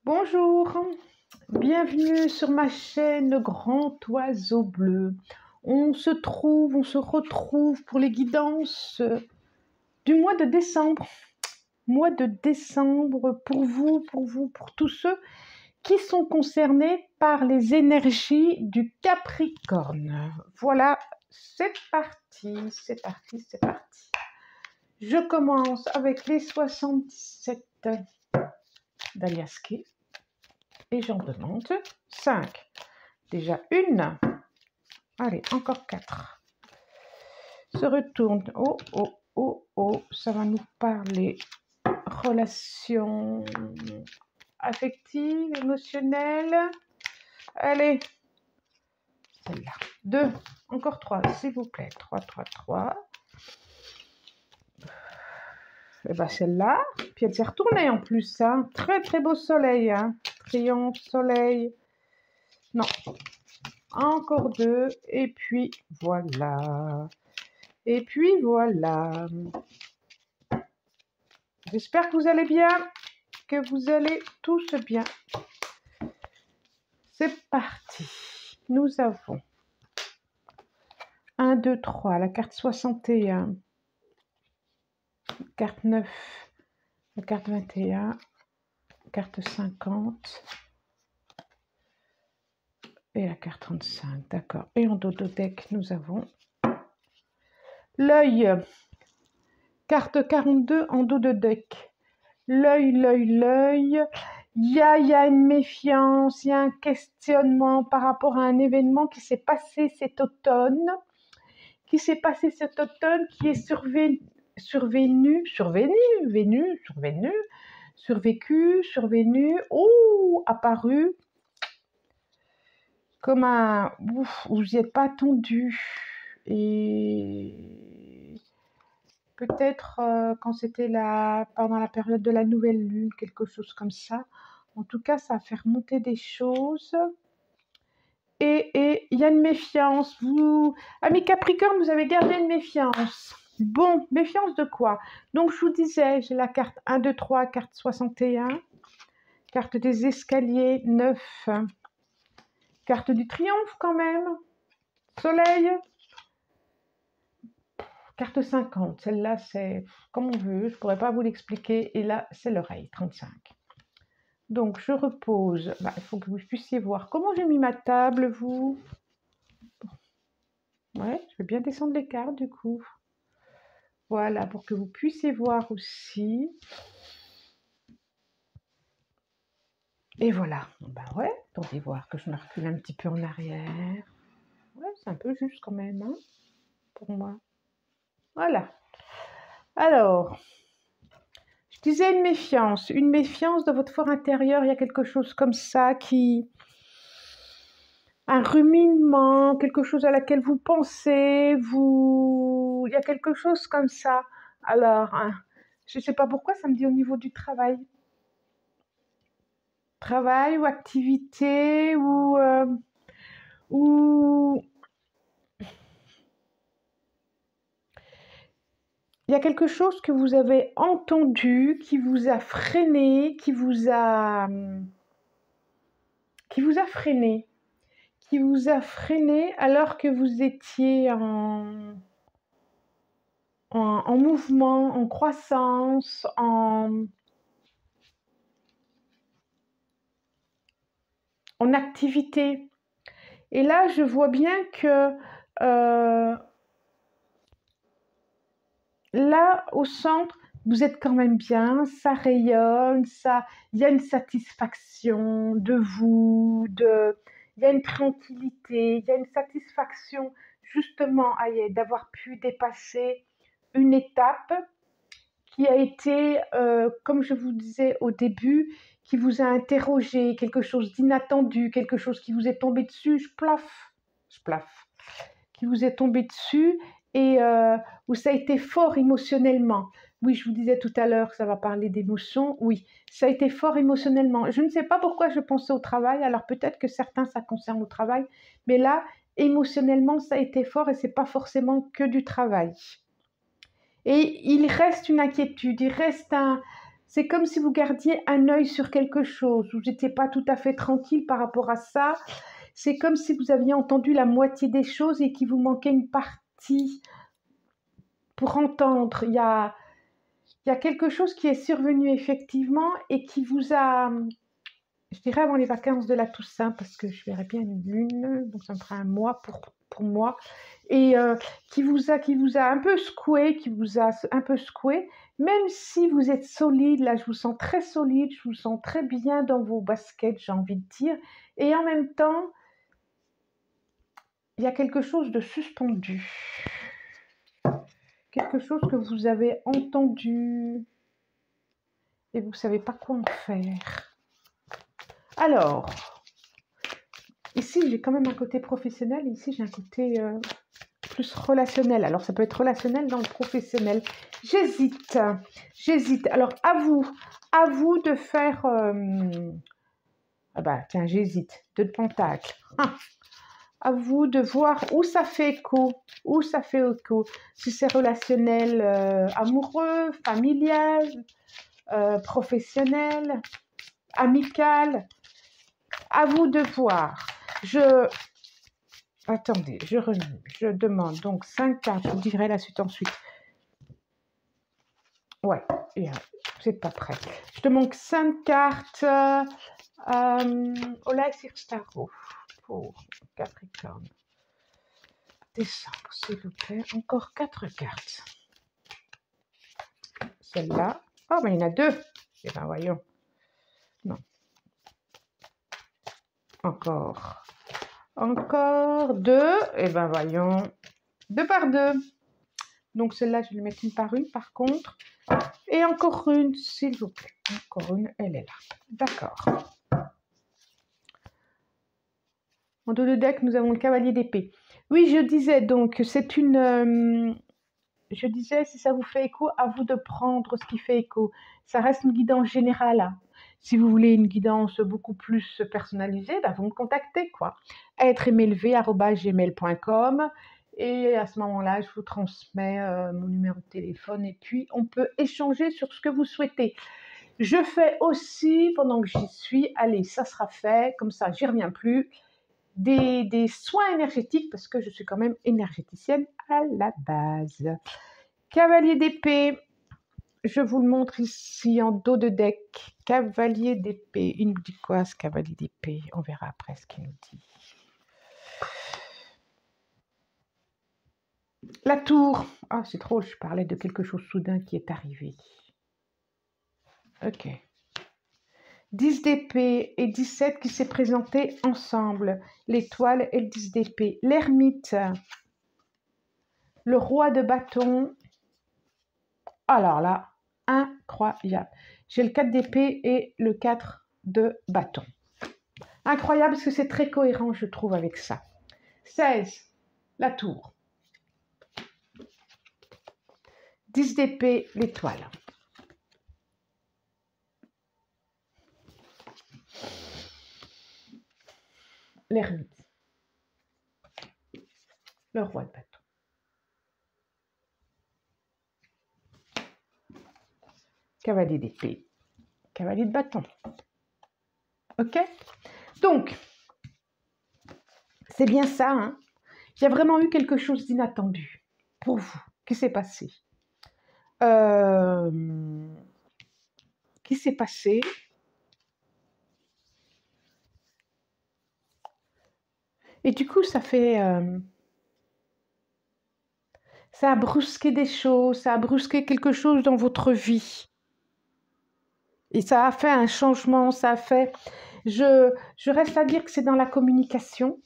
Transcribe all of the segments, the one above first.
Bonjour, bienvenue sur ma chaîne Grand Oiseau Bleu. On se retrouve pour les guidances du mois de décembre. Mois de décembre pour vous, pour tous ceux qui sont concernés par les énergies du Capricorne. Voilà, c'est parti. Je commence avec les 77 d'Aliaské. Et j'en demande 5. Déjà une. Allez, encore 4. Se retourne. Oh, ça va nous parler relations affectives, émotionnelles. Allez, celle-là. 2. Encore 3, s'il vous plaît. 3. Et bien celle-là. Puis elle s'est retournée en plus. Hein. Très très beau soleil. Hein. Triomphe, soleil. Non. Encore 2. Et puis voilà. J'espère que vous allez bien. Que vous allez tous bien. C'est parti. Nous avons 1, 2, 3. La carte 61. Carte 9. La carte 21. Carte 50. Et la carte 35, d'accord. Et en dos de deck, nous avons l'œil. Carte 42 en dos de deck. L'œil. Il y a une méfiance, il y a un questionnement par rapport à un événement qui s'est passé cet automne. Qui est apparu. Comme un... vous n'y êtes pas attendu. Et peut-être quand c'était pendant la période de la nouvelle lune, quelque chose comme ça. En tout cas, ça a fait remonter des choses. Et il y a une méfiance. Vous, amis Capricorne, vous avez gardé une méfiance. Bon, méfiance de quoi? Donc, je vous disais, j'ai la carte 1, 2, 3, carte 61. Carte des escaliers, 9. Carte du triomphe quand même. Soleil. Carte 50. Celle-là, c'est comme on veut. Je ne pourrais pas vous l'expliquer. Et là, c'est l'oreille, 35. Donc, je repose. Il faut que vous puissiez voir comment j'ai mis ma table, vous. Ouais, je vais bien descendre les cartes, du coup. Voilà, pour que vous puissiez voir aussi. Et voilà. Ouais, attendez voir que je me recule un petit peu en arrière. Ouais, c'est un peu juste quand même, hein, pour moi. Voilà. Alors, je disais une méfiance dans votre fort intérieur. Il y a quelque chose comme ça qui... Un ruminement, quelque chose à laquelle vous pensez, il y a quelque chose comme ça. Alors, hein, je ne sais pas pourquoi ça me dit au niveau du travail. Travail ou activité ou il y a quelque chose que vous avez entendu, qui vous a freiné, qui vous a freiné alors que vous étiez en mouvement, en croissance, en activité. Et là, je vois bien que là, au centre, vous êtes quand même bien, ça rayonne, il y a une satisfaction de vous, il y a une tranquillité, il y a une satisfaction justement d'avoir pu dépasser une étape qui a été, comme je vous disais au début, qui vous a interrogé, quelque chose d'inattendu, quelque chose qui vous est tombé dessus, je plaffe, qui vous est tombé dessus et où ça a été fort émotionnellement. Oui, je vous disais tout à l'heure que ça va parler d'émotions. Oui, ça a été fort émotionnellement. Je ne sais pas pourquoi je pensais au travail, alors peut-être que certains, ça concerne le travail, mais là, émotionnellement, ça a été fort et c'est pas forcément que du travail. Et il reste une inquiétude, il reste C'est comme si vous gardiez un œil sur quelque chose, vous n'étiez pas tout à fait tranquille par rapport à ça. C'est comme si vous aviez entendu la moitié des choses et qu'il vous manquait une partie pour entendre. Il y a quelque chose qui est survenu effectivement et qui vous a, je dirais avant les vacances de la Toussaint, parce que je verrai bien une lune, donc ça me fera un mois pour moi, et qui vous a un peu secoué, même si vous êtes solide, là je vous sens très solide, je vous sens très bien dans vos baskets, j'ai envie de dire, et en même temps, il y a quelque chose de suspendu, quelque chose que vous avez entendu, et vous ne savez pas quoi en faire. Alors, ici, j'ai quand même un côté professionnel, et ici, j'ai un côté plus relationnel. Alors, ça peut être relationnel dans le professionnel. J'hésite. Alors, à vous de faire... Ah bah, tiens, j'hésite. 2 de pentacle. À vous de voir où ça fait écho. Si c'est relationnel, amoureux, familial, professionnel, amical. À vous de voir. Attendez, je demande donc 5 cartes, je vous dirai la suite ensuite. Ouais, c'est pas prêt. Je demande 5 cartes Ola Sirstaro pour Capricorne. Décembre, s'il vous plaît. Encore 4 cartes. Celle-là. Oh, mais il y en a 2. Eh bien, voyons. Non. Encore 2. Eh bien, voyons. 2 par 2. Donc, celle-là, je vais lui mettre une par une, par contre. Et encore une, s'il vous plaît. Encore une, elle est là. D'accord. En dos de deck, nous avons le cavalier d'épée. Oui, je disais donc, c'est une... je disais, si ça vous fait écho, à vous de prendre ce qui fait écho. Ça reste une guidance générale. Si vous voulez une guidance beaucoup plus personnalisée, bah, vous me contactez, quoi. êtreaimélevé@gmail.com. Et à ce moment-là, je vous transmets mon numéro de téléphone et puis on peut échanger sur ce que vous souhaitez. Je fais aussi, pendant que j'y suis, allez, ça sera fait, comme ça, j'y reviens plus, des soins énergétiques parce que je suis quand même énergéticienne à la base. Cavalier d'épée, je vous le montre ici en dos de deck. Cavalier d'épée, il nous dit quoi ce cavalier d'épée? On verra après ce qu'il nous dit. La tour. Ah, c'est drôle, je parlais de quelque chose soudain qui est arrivé. Ok. 10 d'épée et 17 qui s'est présenté ensemble. L'étoile et le 10 d'épée. L'ermite. Le roi de bâton. Alors là, incroyable. J'ai le 4 d'épée et le 4 de bâton. Incroyable parce que c'est très cohérent, je trouve, avec ça. 16, la tour. 10 d'épée, l'étoile. L'ermite. Le roi de bâton. Cavalier d'épée. Cavalier de bâton. Ok? Donc, c'est bien ça, hein? Il y a vraiment eu quelque chose d'inattendu pour vous. Qui s'est passé? Qui s'est passé? Et du coup, ça fait... ça a brusqué des choses, ça a brusqué quelque chose dans votre vie. Et ça a fait un changement, ça a fait... Je reste à dire que c'est dans la communication.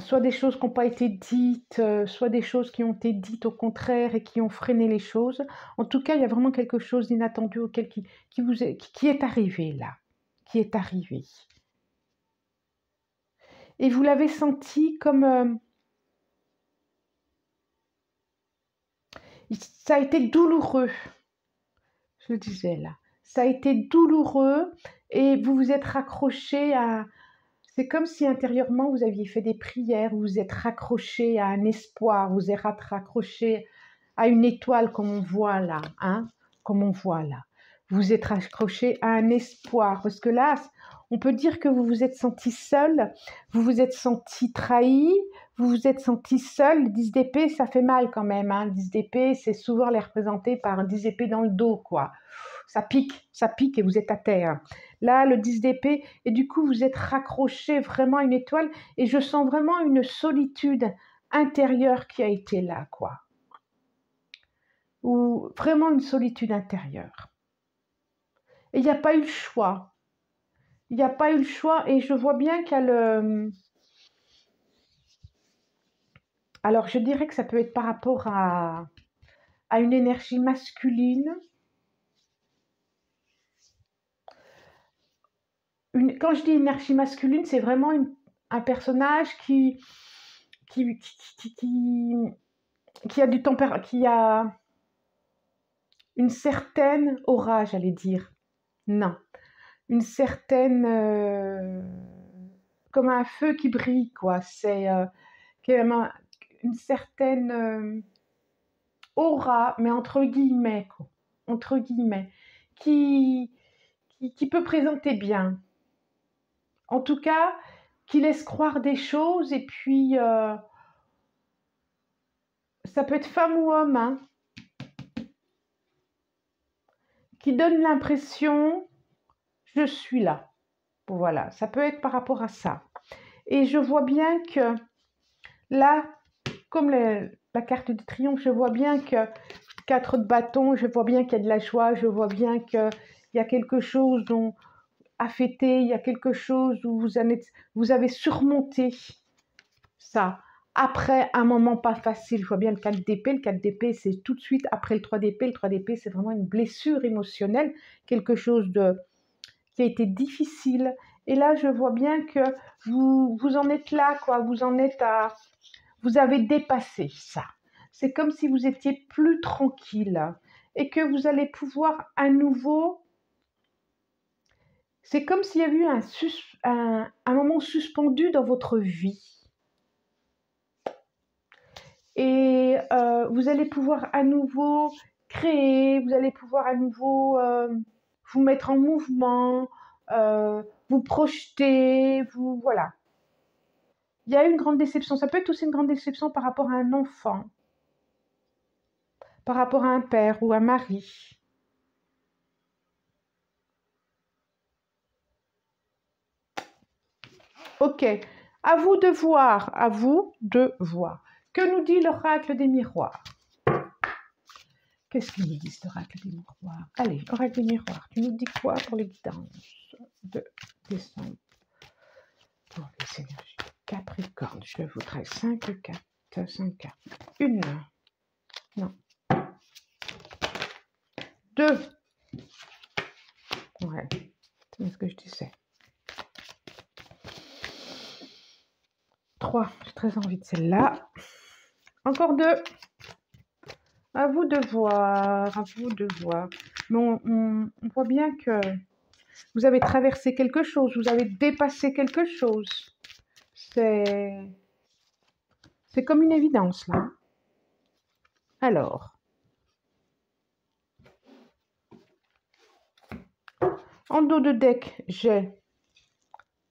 Soit des choses qui n'ont pas été dites, soit des choses qui ont été dites au contraire et qui ont freiné les choses. En tout cas, il y a vraiment quelque chose d'inattendu auquel qui est arrivé là, qui est arrivé. Et vous l'avez senti comme... ça a été douloureux, je le disais là. Ça a été douloureux et vous vous êtes raccroché à... C'est comme si intérieurement, vous aviez fait des prières, vous vous êtes raccroché à un espoir, vous êtes raccroché à une étoile comme on voit là, hein, comme on voit là. Vous êtes accroché à un espoir, parce que là, on peut dire que vous vous êtes senti seul, vous vous êtes senti trahi, vous vous êtes senti seul. Le 10 d'épée, ça fait mal quand même, hein. Le 10 d'épée, c'est souvent les représenté par un 10 d'épée dans le dos, quoi. Ça pique et vous êtes à terre. Là, le 10 d'épée, et du coup, vous êtes raccroché vraiment à une étoile, et je sens vraiment une solitude intérieure qui a été là, quoi. Ou vraiment une solitude intérieure. Et il n'y a pas eu le choix. Il n'y a pas eu le choix, et je vois bien qu'il y a le... Alors, je dirais que ça peut être par rapport à une énergie masculine. Quand je dis énergie masculine, c'est vraiment un personnage qui a du tempérament, qui a une certaine aura, j'allais dire. Non, une certaine... comme un feu qui brille, quoi. C'est une certaine aura, mais entre guillemets, quoi. Entre guillemets, qui, qui peut présenter bien. En tout cas, qui laisse croire des choses, et puis ça peut être femme ou homme, hein, qui donne l'impression je suis là. Voilà, ça peut être par rapport à ça. Et je vois bien que là, comme la carte du triomphe, je vois bien que 4 de bâton, je vois bien qu'il y a de la joie, je vois bien qu'il y a quelque chose à fêter, il y a quelque chose où vous avez surmonté ça. Après un moment pas facile, je vois bien le 4 d'épée. Le 4 d'épée, c'est tout de suite après le 3 d'épée. Le 3 d'épée, c'est vraiment une blessure émotionnelle, quelque chose qui a été difficile. Et là, je vois bien que vous en êtes là, quoi. Vous en êtes à... Vous avez dépassé ça. C'est comme si vous étiez plus tranquille et que vous allez pouvoir à nouveau... C'est comme s'il y avait eu un moment suspendu dans votre vie. Et vous allez pouvoir à nouveau créer, vous allez pouvoir à nouveau vous mettre en mouvement, vous projeter, voilà. Il y a une grande déception. Ça peut être aussi une grande déception par rapport à un enfant, par rapport à un père ou un mari. Ok, à vous de voir, à vous de voir. Que nous dit l'oracle des miroirs? Qu'est-ce qu'ils nous disent, l'oracle des miroirs? Allez, oracle des miroirs, tu nous dis quoi pour les guidances de décembre pour les énergies Capricorne? Je voudrais 5 cartes, 5 cartes. Une, non, 2, ouais, c'est ce que je disais. 3, j'ai très envie de celle-là. Encore 2. À vous de voir, à vous de voir. Mais on voit bien que vous avez traversé quelque chose, vous avez dépassé quelque chose. C'est comme une évidence, là. Alors, en dos de deck, j'ai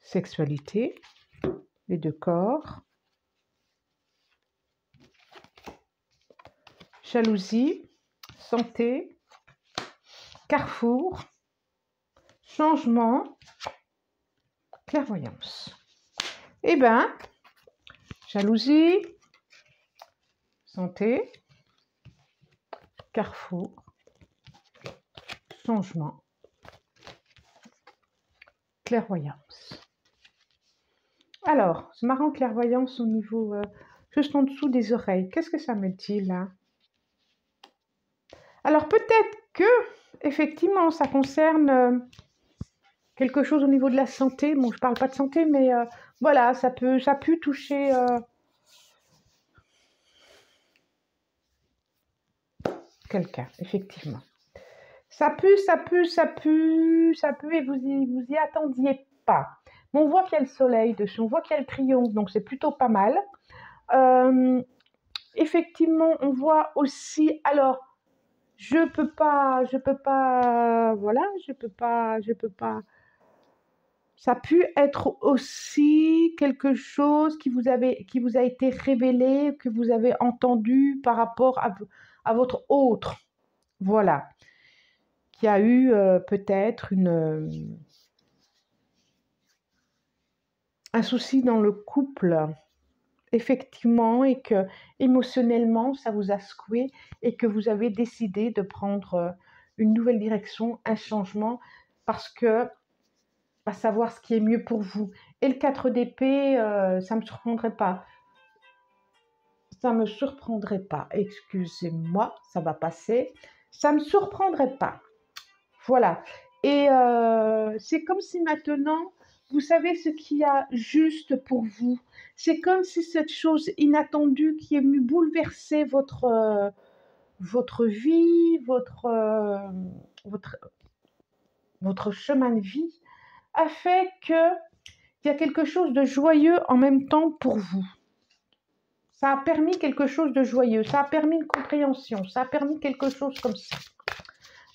sexualité, les 2 corps, jalousie, santé, carrefour, changement, clairvoyance. Eh bien, jalousie, santé, carrefour, changement, clairvoyance. Alors, c'est marrant, clairvoyance au niveau, juste en dessous des oreilles. Qu'est-ce que ça me dit là? Alors peut-être que, effectivement, ça concerne quelque chose au niveau de la santé. Bon, je ne parle pas de santé, mais voilà, ça peut toucher quelqu'un, effectivement. Ça pue, et vous y attendiez pas. Mais on voit qu'il y a le soleil dessus, on voit qu'il y a le triomphe, donc c'est plutôt pas mal. effectivement, on voit aussi, alors, voilà, je peux pas. Ça a pu être aussi quelque chose qui vous a été révélé, que vous avez entendu par rapport à votre autre, voilà, qui a eu peut-être un souci dans le couple, effectivement, et que émotionnellement, ça vous a secoué et que vous avez décidé de prendre une nouvelle direction, un changement, parce que à savoir ce qui est mieux pour vous. Et le 4 d'épée, ça ne me surprendrait pas. Ça me surprendrait pas. Excusez-moi, ça va passer. Ça me surprendrait pas. Voilà. Et c'est comme si maintenant, vous savez ce qu'il y a juste pour vous. C'est comme si cette chose inattendue qui est venue bouleverser votre vie, votre, votre chemin de vie, a fait que il y a quelque chose de joyeux en même temps pour vous. Ça a permis quelque chose de joyeux, ça a permis une compréhension, ça a permis quelque chose comme ça.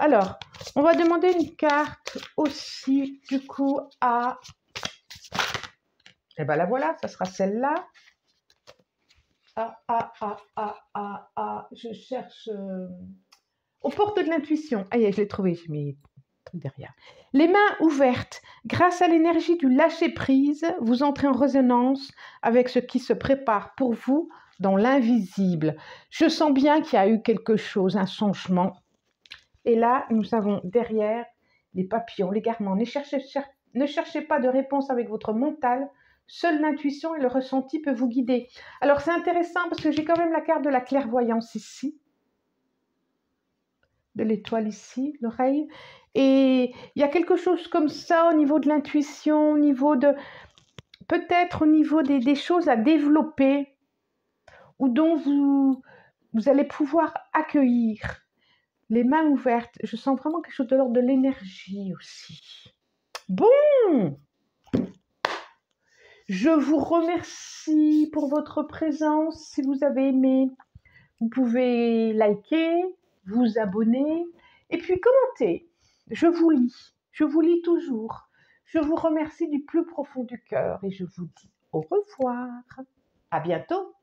Alors, on va demander une carte aussi, du coup, à... Eh bien, la voilà, ça sera celle-là. Je cherche... Aux portes de l'intuition. Ah, je l'ai trouvé, j'ai mis le truc derrière. Les mains ouvertes, grâce à l'énergie du lâcher-prise, vous entrez en résonance avec ce qui se prépare pour vous dans l'invisible. Je sens bien qu'il y a eu quelque chose, un changement. Et là, nous avons derrière les papillons, l'égarement. Ne cherchez pas de réponse avec votre mental. Seule l'intuition et le ressenti peuvent vous guider. Alors, c'est intéressant parce que j'ai quand même la carte de la clairvoyance ici, de l'étoile ici, l'oreille. Et il y a quelque chose comme ça au niveau de l'intuition, au niveau de... peut-être au niveau des choses à développer ou dont vous allez pouvoir accueillir. Les mains ouvertes, je sens vraiment quelque chose de l'ordre de l'énergie aussi. Bon, je vous remercie pour votre présence. Si vous avez aimé, vous pouvez liker, vous abonner et puis commenter. Je vous lis toujours. Je vous remercie du plus profond du cœur et je vous dis au revoir. À bientôt.